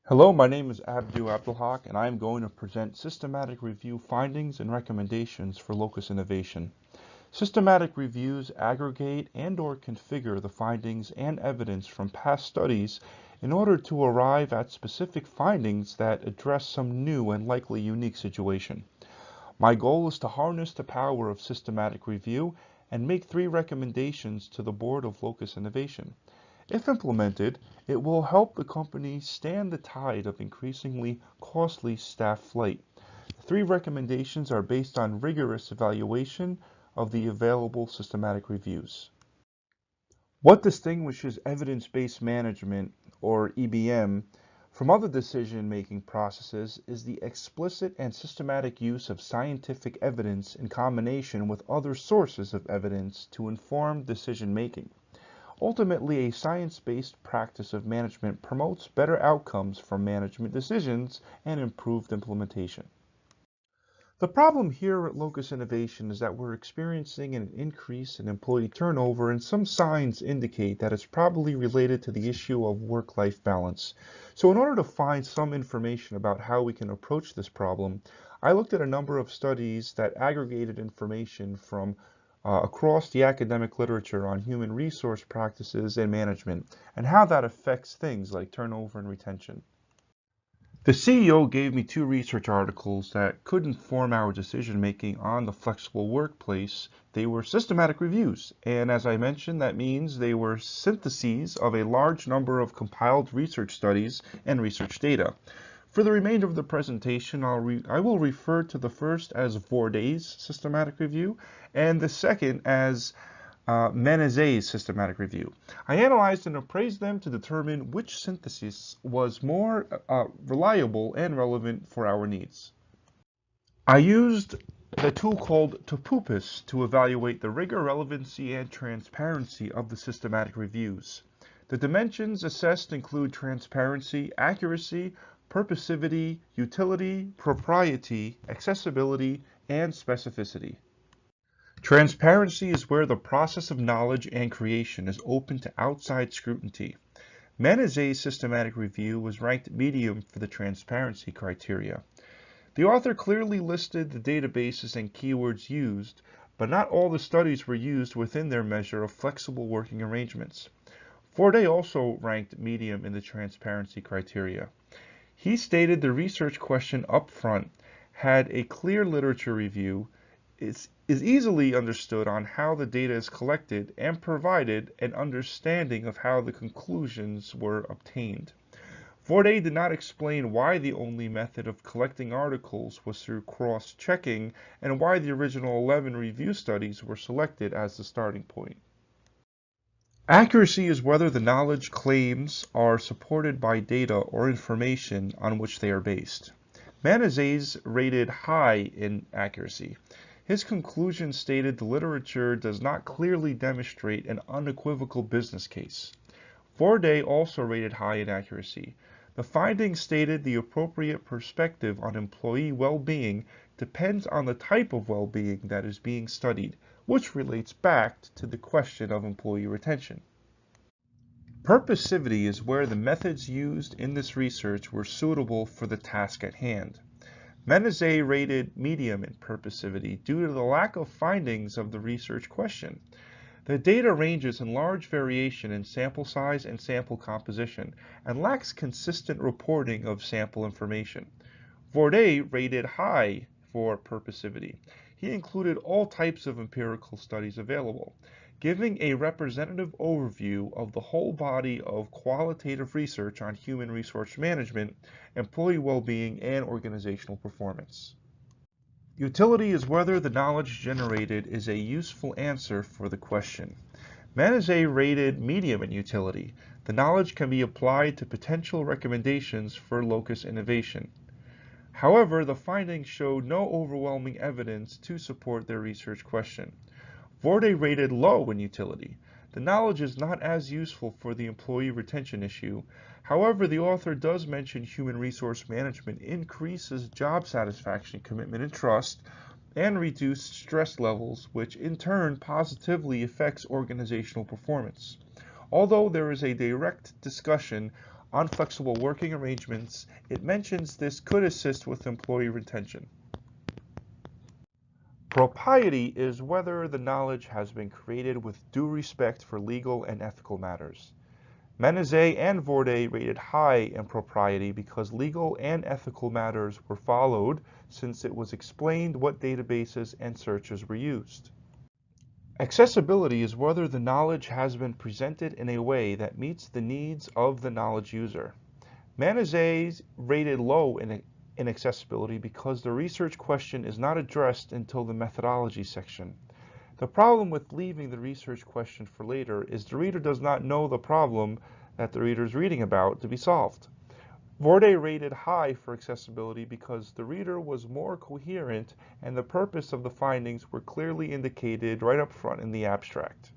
Hello, my name is Abdu Abdulhaq, and I am going to present systematic review findings and recommendations for locus innovation. Systematic reviews aggregate and/or configure the findings and evidence from past studies in order to arrive at specific findings that address some new and likely unique situation. My goal is to harness the power of systematic review and make 3 recommendations to the Board of Locus Innovation. If implemented, it will help the company stand the tide of increasingly costly staff flight. The 3 recommendations are based on rigorous evaluation of the available systematic reviews. What distinguishes evidence-based management, or EBM, from other decision-making processes is the explicit and systematic use of scientific evidence in combination with other sources of evidence to inform decision-making. Ultimately, a science-based practice of management promotes better outcomes from management decisions and improved implementation. The problem here at Locus Innovation is that we're experiencing an increase in employee turnover, and some signs indicate that it's probably related to the issue of work-life balance. So in order to find some information about how we can approach this problem, I looked at a number of studies that aggregated information from across the academic literature on human resource practices and management, and how that affects things like turnover and retention. The CEO gave me 2 research articles that could inform our decision making on the flexible workplace. They were systematic reviews, and as I mentioned, that means they were syntheses of a large number of compiled research studies and research data. For the remainder of the presentation, I will refer to the first as Vorday's systematic review and the second as Menezes' systematic review. I analyzed and appraised them to determine which synthesis was more reliable and relevant for our needs. I used the tool called Topupus to evaluate the rigor, relevancy, and transparency of the systematic reviews. The dimensions assessed include transparency, accuracy, purposivity, utility, propriety, accessibility, and specificity. Transparency is where the process of knowledge and creation is open to outside scrutiny. Menezes' systematic review was ranked medium for the transparency criteria. The author clearly listed the databases and keywords used, but not all the studies were used within their measure of flexible working arrangements. Forday also ranked medium in the transparency criteria. He stated the research question up front had a clear literature review, is easily understood on how the data is collected, and provided an understanding of how the conclusions were obtained. Forday did not explain why the only method of collecting articles was through cross-checking, and why the original 11 review studies were selected as the starting point. Accuracy is whether the knowledge claims are supported by data or information on which they are based. Menezes rated high in accuracy. His conclusion stated the literature does not clearly demonstrate an unequivocal business case. Forday also rated high in accuracy. The findings stated the appropriate perspective on employee well-being depends on the type of well-being that is being studied, which relates back to the question of employee retention. Purposivity is where the methods used in this research were suitable for the task at hand. Menezes rated medium in purposivity due to the lack of findings of the research question. The data ranges in large variation in sample size and sample composition, and lacks consistent reporting of sample information. Forday rated high for purposivity. He included all types of empirical studies available, giving a representative overview of the whole body of qualitative research on human resource management, employee well-being, and organizational performance. Utility is whether the knowledge generated is a useful answer for the question. Menezes rated medium in utility. The knowledge can be applied to potential recommendations for locus innovation. However, the findings showed no overwhelming evidence to support their research question. Forday rated low in utility. The knowledge is not as useful for the employee retention issue. However, the author does mention human resource management increases job satisfaction, commitment, and trust, and reduced stress levels, which in turn positively affects organizational performance. Although there is a direct discussion on flexible working arrangements, it mentions this could assist with employee retention. Propriety is whether the knowledge has been created with due respect for legal and ethical matters. Menezes and Vorde rated high in propriety because legal and ethical matters were followed, since it was explained what databases and searches were used. Accessibility is whether the knowledge has been presented in a way that meets the needs of the knowledge user. Menezes rated low in accessibility because the research question is not addressed until the methodology section. The problem with leaving the research question for later is the reader does not know the problem that the reader is reading about to be solved. Vorde rated high for accessibility because the reader was more coherent and the purpose of the findings were clearly indicated right up front in the abstract.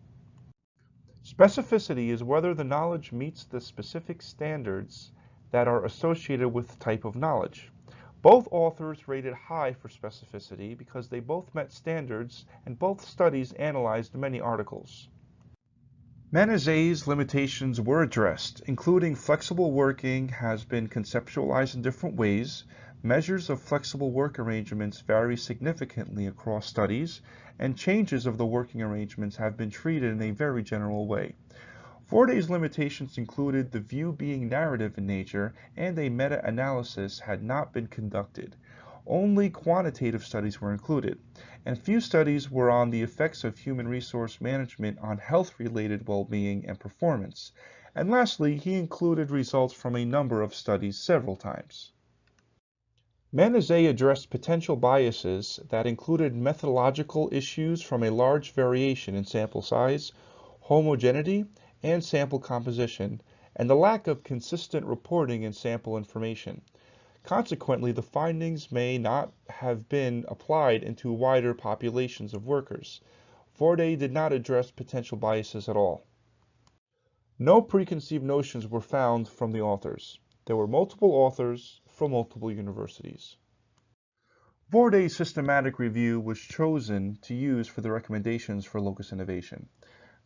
Specificity is whether the knowledge meets the specific standards that are associated with the type of knowledge. Both authors rated high for specificity because they both met standards and both studies analyzed many articles. Menezes' limitations were addressed, including flexible working has been conceptualized in different ways, measures of flexible work arrangements vary significantly across studies, and changes of the working arrangements have been treated in a very general way. Vorde's limitations included the view being narrative in nature and a meta-analysis had not been conducted. Only quantitative studies were included, and few studies were on the effects of human resource management on health-related well-being and performance. And lastly, he included results from a number of studies several times. Menezes addressed potential biases that included methodological issues from a large variation in sample size, homogeneity, and sample composition, and the lack of consistent reporting in sample information. Consequently, the findings may not have been applied into wider populations of workers. Vorde did not address potential biases at all. No preconceived notions were found from the authors. There were multiple authors from multiple universities. Vorde's systematic review was chosen to use for the recommendations for locus innovation.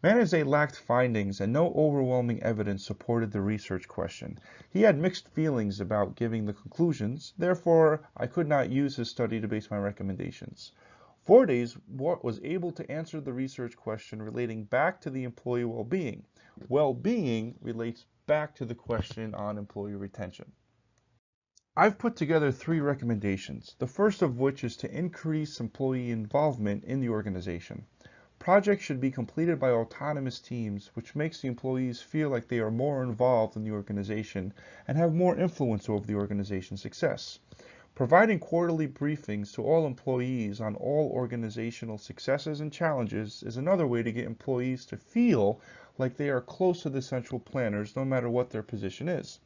Menezes lacked findings and no overwhelming evidence supported the research question. He had mixed feelings about giving the conclusions, therefore I could not use his study to base my recommendations. Vorde's was able to answer the research question relating back to the employee well-being. Well-being relates back to the question on employee retention. I've put together 3 recommendations, the first of which is to increase employee involvement in the organization. Projects should be completed by autonomous teams, which makes the employees feel like they are more involved in the organization and have more influence over the organization's success. Providing quarterly briefings to all employees on all organizational successes and challenges is another way to get employees to feel like they are close to the central planners no matter what their position is.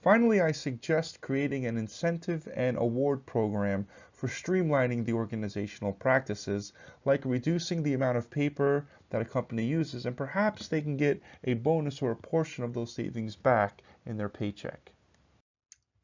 Finally, I suggest creating an incentive and award program for streamlining the organizational practices, like reducing the amount of paper that a company uses, and perhaps they can get a bonus or a portion of those savings back in their paycheck.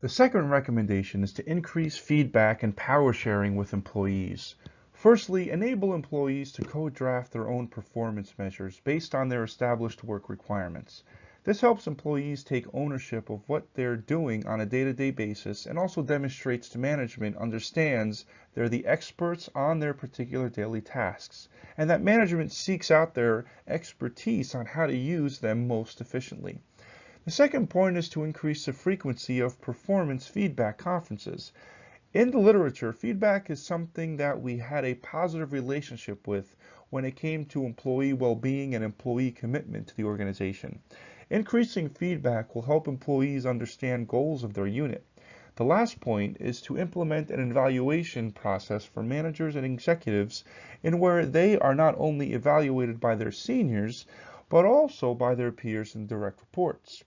The second recommendation is to increase feedback and power sharing with employees. Firstly, enable employees to co-draft their own performance measures based on their established work requirements. This helps employees take ownership of what they're doing on a day-to-day basis and also demonstrates to management understands they're the experts on their particular daily tasks and that management seeks out their expertise on how to use them most efficiently. The second point is to increase the frequency of performance feedback conferences. In the literature, feedback is something that we had a positive relationship with when it came to employee well-being and employee commitment to the organization. Increasing feedback will help employees understand goals of their unit. The last point is to implement an evaluation process for managers and executives in where they are not only evaluated by their seniors, but also by their peers and direct reports.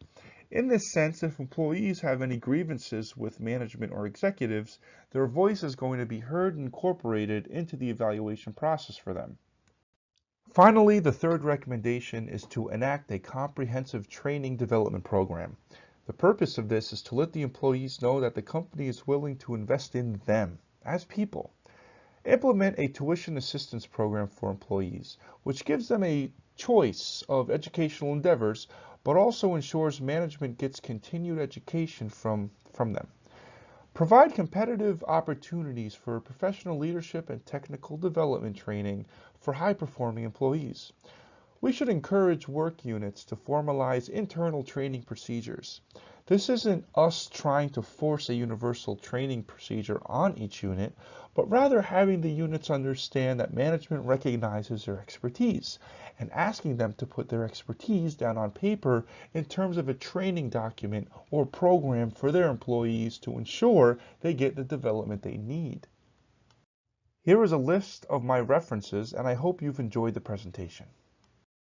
In this sense, if employees have any grievances with management or executives, their voice is going to be heard and incorporated into the evaluation process for them. Finally, the third recommendation is to enact a comprehensive training development program. The purpose of this is to let the employees know that the company is willing to invest in them as people. Implement a tuition assistance program for employees, which gives them a choice of educational endeavors, but also ensures management gets continued education from them. Provide competitive opportunities for professional leadership and technical development training for high-performing employees. We should encourage work units to formalize internal training procedures. This isn't us trying to force a universal training procedure on each unit, but rather having the units understand that management recognizes their expertise and asking them to put their expertise down on paper in terms of a training document or program for their employees to ensure they get the development they need. Here is a list of my references, and I hope you've enjoyed the presentation.